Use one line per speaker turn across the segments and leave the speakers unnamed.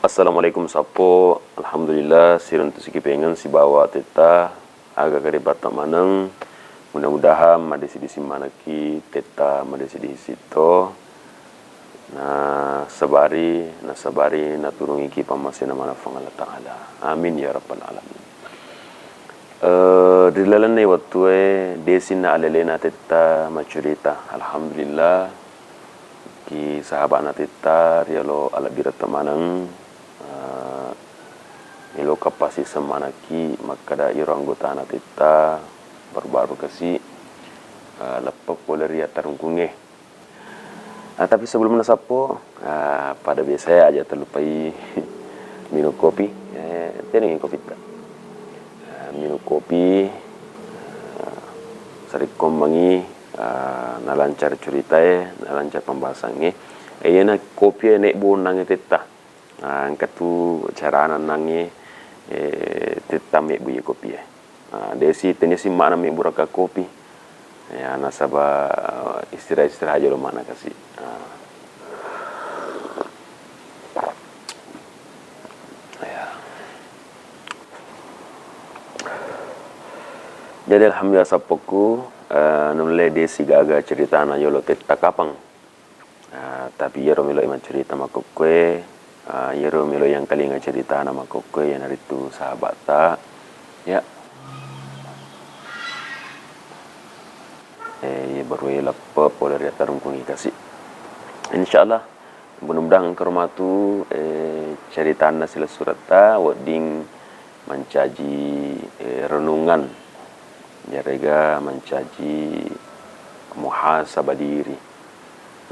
Assalamualaikum sapo. Alhamdulillah sirun tu siki pengen si bawa teta aga kare batak maneng. Mudah-mudahan madesi di simanaki teta madesi di situ. Sabari na turungi ki pamasina mana Allah Ta'ala. Amin ya rabbal alamin. Dilalan nei waktu desin na alelena teta macurita. Alhamdulillah ki sahabat na teta rialo ala birata maneng. Ilo kapasi semanaki makada iro anggota na teta baru-baru kasi lepas poleria tarungkunge. Tapi sebelum nasapo pada biasa aja terlupai minum kopi. Tering kopi tak? Minum kopi sarik kombangi nalancar cerita nalancar pembahasannya. Ayana kopi nek bonang teta. Angkat tu cara nanangnya teta mek buye kopi desi tenisi mana mek buraka kopi ya nasaba istirahat aja lo mana kasih ya. Jadi alhamdulillah sapoku nule desi gaga cerita na yolo teta kapang tapi yero milo iman cerita makokwe yero milo yang kali nga cerita nama kokwe yang hari itu sahabat tak ya baru ya lapap oleh dia tarungkungi kasih insyaallah mudah-mudahan kermatu cerita na sila surat ta wading mencaji renungan jarega mencaji muhasabah diri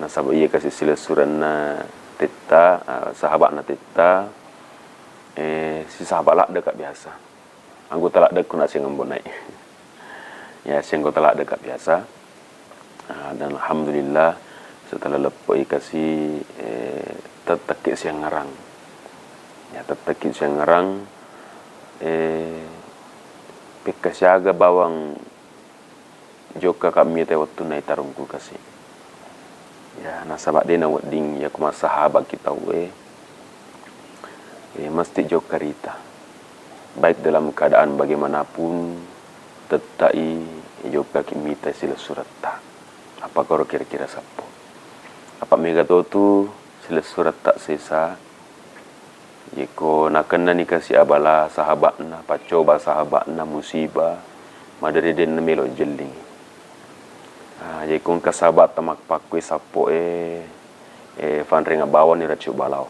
nasabah iya kasih sila surat na teta sahabat na teta si sahabat lak dekat biasa anggota lak dekat nak sing ngembon naik ya sing anggota lak dekat biasa dan alhamdulillah setelah lepoi kasih tetekik siang ngarang ya tetekik siang ngarang pikasyaga bawang joka kami te waktu naik tarungku kasih ya nasabak dia na wading ya kuma sahabat kita mesti jauh karita baik dalam keadaan bagaimanapun tetai jauh kimita sila surat tak apa kau kira-kira sapo apa mega tu sila surat tak sesa jiko nakena ni kasih abala sahabat na pacoba sahabat na musibah madari den melo jeling jadi kung kasabat tamak pakui sapo fanring abawan ni racu balau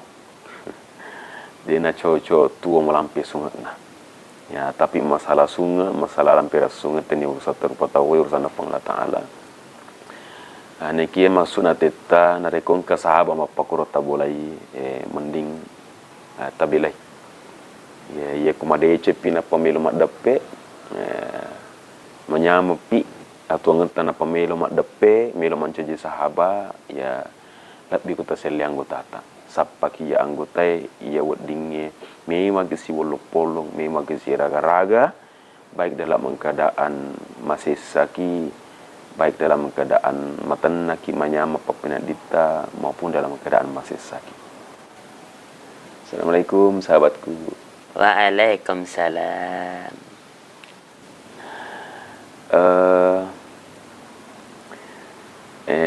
dia na coco tua melampi sungai na ya tapi masalah sungai masalah lampir sungai teni urusan terpatawe urusan Allah Ta'ala niki masuk na teta na rekong kasahabat mapakuro tabulai mending tabilai ya kumade cepina pemilu mak dape menyamepi atau ngentana pemilu mak depe milo mancaji sahabat ya lebih kota seli anggota ta sapa ki ya anggota ya wadinge me magisi wolopolong me magisi raga-raga baik dalam keadaan masih saki baik dalam keadaan matanna ki manyama papinadita maupun dalam keadaan masih saki. Assalamualaikum sahabatku.
Waalaikumsalam.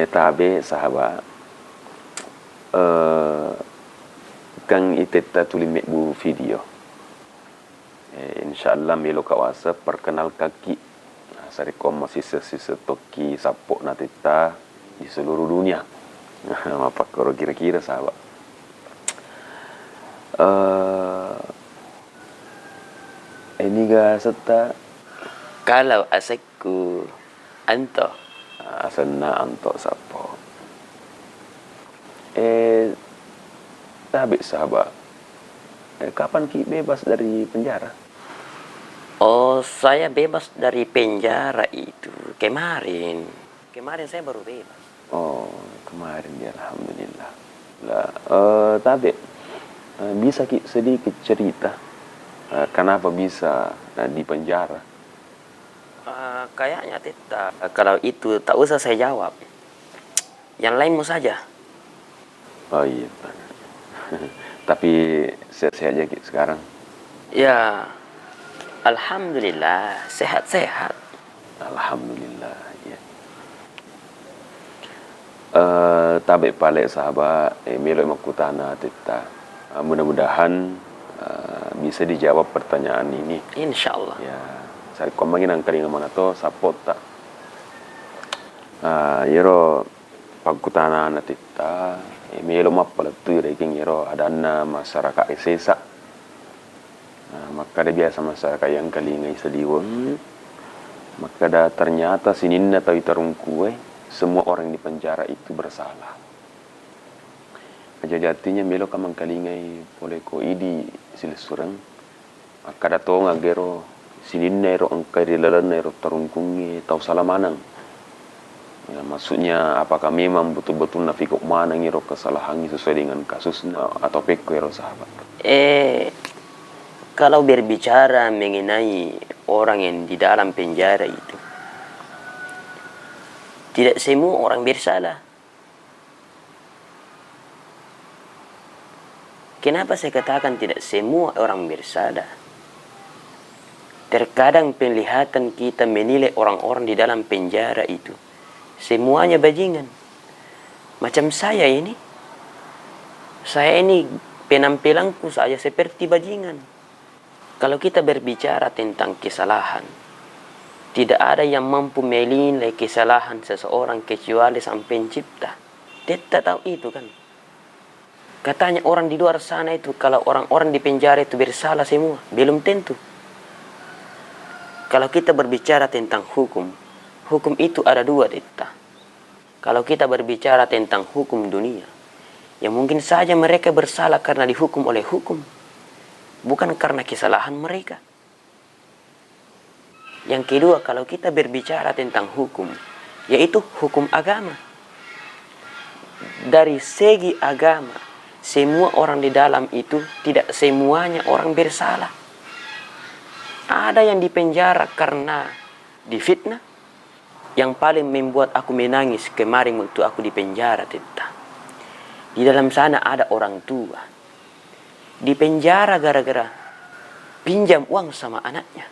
Tabe sahabat kang iteta tulimek bu video insyaallah melo kawasa perkenal kaki sarikom masih sisa toki sapok na teta di seluruh dunia apa koro kira-kira sahabat ini ga serta
Kalau asekku anto
asana antok sapo tabe sahabat kapan ki bebas dari penjara?
Oh, saya bebas dari penjara itu kemarin saya baru bebas.
Oh, kemarin ya alhamdulillah lah. Tabe bisa ki sedikit cerita kenapa bisa di penjara?
Kayaknya tidak. Kalau itu tak usah saya jawab. Yang lainmu saja.
Oh iya. Tapi sehat-sehat aja Ki, sekarang.
Ya, alhamdulillah sehat-sehat.
Alhamdulillah ya. Tabe pale sahabat melo makutana tita. Mudah-mudahan bisa dijawab pertanyaan ini.
Insyaallah.
Ya, saya komangin ang kalinga mana to support tak. Yero pagkutana na tita. Melo mapala tu reking yero adana masyarakat esesa. Maka ada biasa masyarakat yang kalinga isadiwon. Maka ada ternyata sininna tahu itarung kue, semua orang di penjara itu bersalah. Jadi artinya melo kamang kalingai boleh ko idi silsurang. Maka ada to ngagero sininna ero angkai dilalan ero tarungkungi tahu salamanang. Ya, maksudnya apakah memang betul-betul nafikok mana ngiro kesalahan sesuai dengan kasusnya atau peko ero sahabat?
Kalau berbicara mengenai orang yang di dalam penjara itu, tidak semua orang bersalah. Kenapa saya katakan tidak semua orang bersalah? Terkadang penglihatan kita menilai orang-orang di dalam penjara itu semuanya bajingan. Macam saya ini penampilanku saja seperti bajingan. Kalau kita berbicara tentang kesalahan, tidak ada yang mampu menilai kesalahan seseorang kecuali Sang Pencipta. Kita tahu itu kan. Katanya orang di luar sana itu kalau orang-orang di penjara itu bersalah semua, belum tentu. Kalau kita berbicara tentang hukum, hukum itu ada dua Tita. Kalau kita berbicara tentang hukum dunia, ya mungkin saja mereka bersalah karena dihukum oleh hukum, bukan karena kesalahan mereka. Yang kedua, kalau kita berbicara tentang hukum, yaitu hukum agama. Dari segi agama, semua orang di dalam itu tidak semuanya orang bersalah. Ada yang dipenjara karena difitnah. Yang paling membuat aku menangis kemarin waktu aku dipenjara, Tita. Di dalam sana ada orang tua di penjara gara-gara pinjam uang sama anaknya.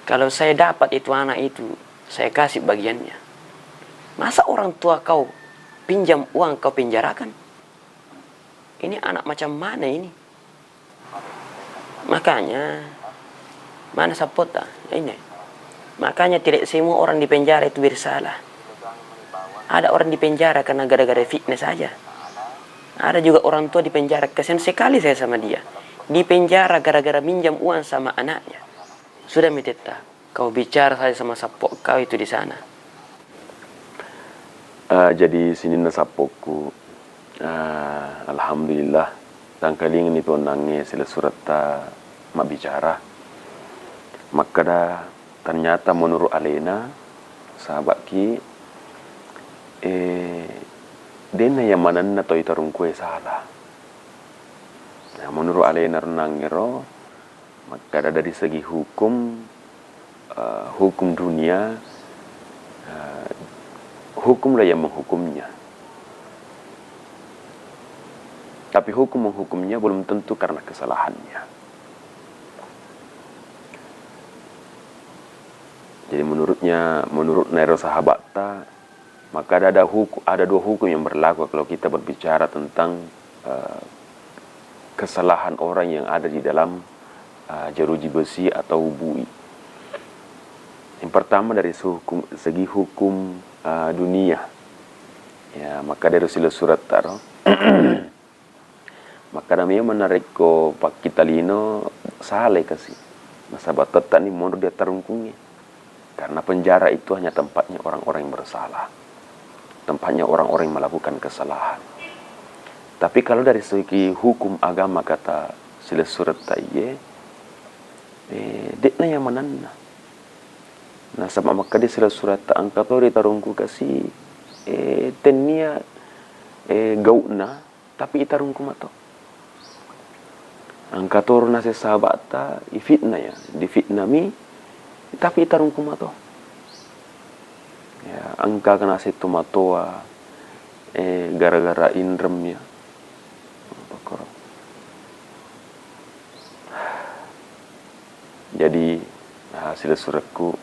Kalau saya dapat itu anak itu, saya kasih bagiannya. Masa orang tua kau pinjam uang kau penjarakan? Ini anak macam mana ini? Makanya, mana sapota? Ini. Makanya tidak semua orang di penjara itu bersalah. Ada orang di penjara karena gara-gara fitnah saja. Ada juga orang tua di penjara, kasihan sekali saya sama dia. Di penjara gara-gara minjam uang sama anaknya. Sudah Miteta, kau bicara saja sama sapok kau itu di sana.
Jadi sini nasapoku, alhamdulillah, tangkaling ini nangis sila surat mak bicara. Maka dah ternyata menurut Alena, sahabat ki, dena yang mana na to itarung kue salah. Nah, menurut Alena renangiro, maka dari segi hukum, hukum dunia, hukumlah yang menghukumnya. Tapi hukum menghukumnya belum tentu karena kesalahannya. Jadi menurut Nero Sahabata, maka ada dua hukum yang berlaku kalau kita berbicara tentang kesalahan orang yang ada di dalam jeruji besi atau bui. Yang pertama dari segi hukum dunia, ya maka dari sila surat taro, maka namanya menarik ko pak kita lino salah kasih, masa batat ni mau dia tarungkungi, karena penjara itu hanya tempatnya orang-orang yang bersalah, tempatnya orang-orang yang melakukan kesalahan. Tapi kalau dari segi hukum agama kata sila surat taye, dekna yang mananna. Nah sama maka di sila surat ta angkato di tarungku kasih tenia gauna tapi itarungku mato. Angkator na sa sabata ifitna ya, di fitna mi tapi itarungku mato. Ya, angka kana si tumatoa gara-gara indremnya. Jadi hasil suratku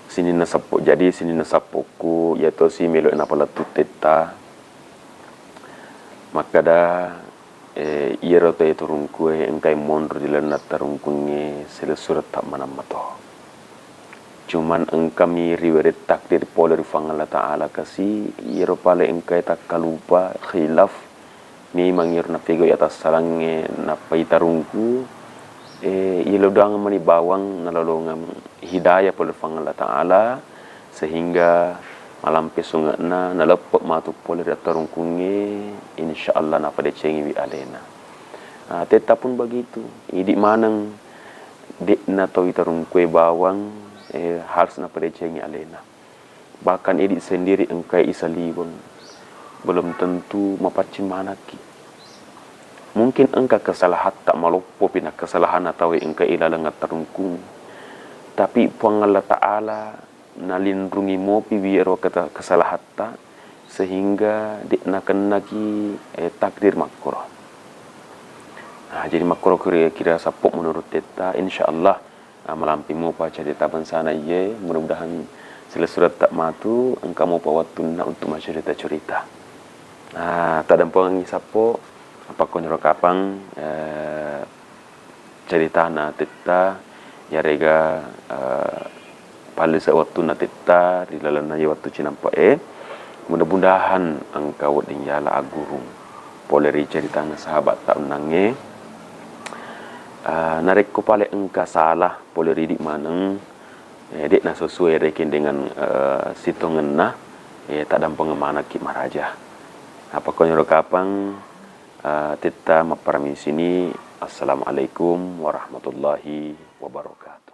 sini nasapo, jadi sini nasapoku yaitu si melo na pala tuteta maka da iero te turungku engkai mondro dilan tarungkunge sila surat tak manamato. Cuman engkami riwayat takdir poler fangala ta'ala kasi iero pale engkai tak kalupa khilaf ni mangir na figo atas salange na paitarungku ilo dang mani bawang nalalongam hidayah poler fangala ta'ala sehingga malam pesunga na nalapot matu poler tarungkunge insyaallah na pada cengi wi alena. Teta pun begitu. Idi manang dik na tahu tarungkue bawang harus na pada cengi alena. Bahkan idi sendiri engkai isalibon belum tentu mapacin manaki. Mungkin engkau kesalahan tak malupo pina kesalahan atau engkau ilalangat tarungkung. Tapi puang Allah Ta'ala nalindrungi mo piwiro kata kesalahan tak sehingga diknakan lagi takdir makro. Jadi makro kira-kira sapok menurut teta insyaallah melampi mo pa cerita bansana ye mudah-mudahan sila surat tak matu engkau mau pawatuna untuk masyarakat cerita. Tadampang sapo apa konro kapang cerita na teta ya rega paling sewaktu na teta di dalam naya waktu cinampa mudah-mudahan engkau dinjala agurung poleri cerita na sahabat tak unange narik ko pale engka salah poleri di maneng dek na sesuai rekin dengan sitongan na tak dampang mana ki maraja apa konro kapang teta maparami sini. Assalamualaikum warahmatullahi wabarakatuh.